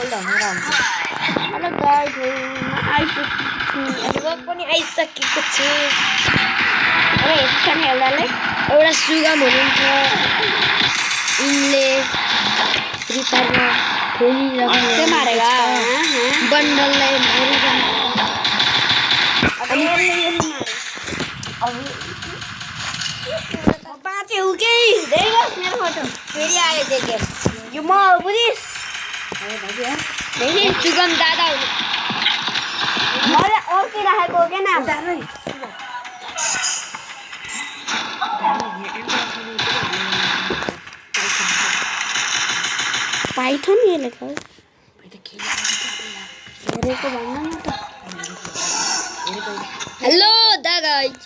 Hello guys पनि आइसकेको छु अरे एकछिन हेर्दाले एउटा सुगम हुनुहुन्छ इनले फ्री फायरमा खेलिरहेको के मारेगा बन्डललाई मारिरहेको अनि बाँच्यो के धेरै बस मेरो फोटो फेरि आयो देखे यो म बुझिस देखि सुगम दादा हुनु मैले अर्कै राखेको के नाम पाइथन ये लेखा हेरेको भन्न न त हेलो दा गाइस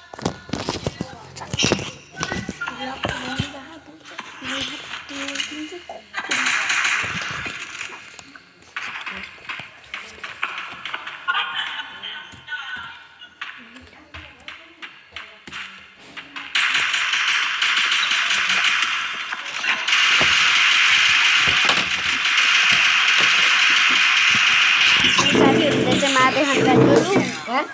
मारे हमरा जोरू हैं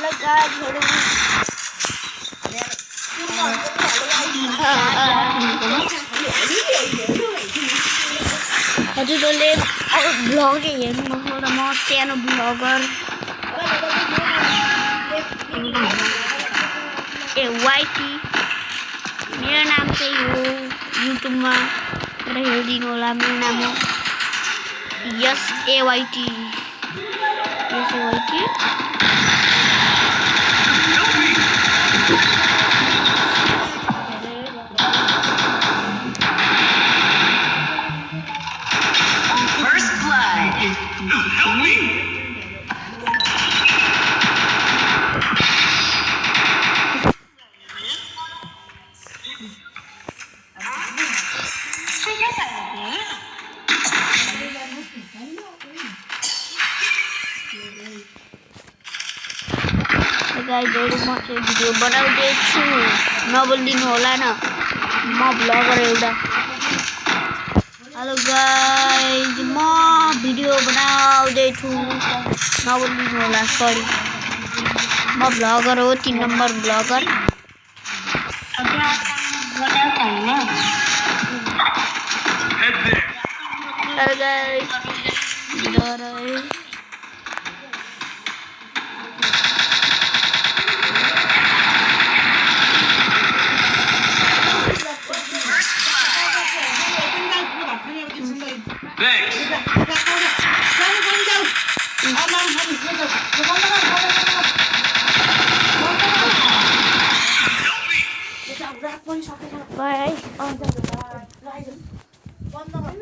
लगा छोड़ हजुरले अब ब्लग हेर्नुभयो र म सानो ब्लगर वाइटी मेरो नाम चाहिँ हो युट्युबमा हेरिदिनु होला मेरो नाम हो YSAYT Help me! गाइस म चाहिँ भिडियो बनाउँदै छु नबोलिदिनु होला न म ब्लगर एउटा हेलो गाइस म भिडियो बनाउँदै छु नबोलिदिनु होला सरी म ब्लगर हो 3 number bagger hello guys Bye.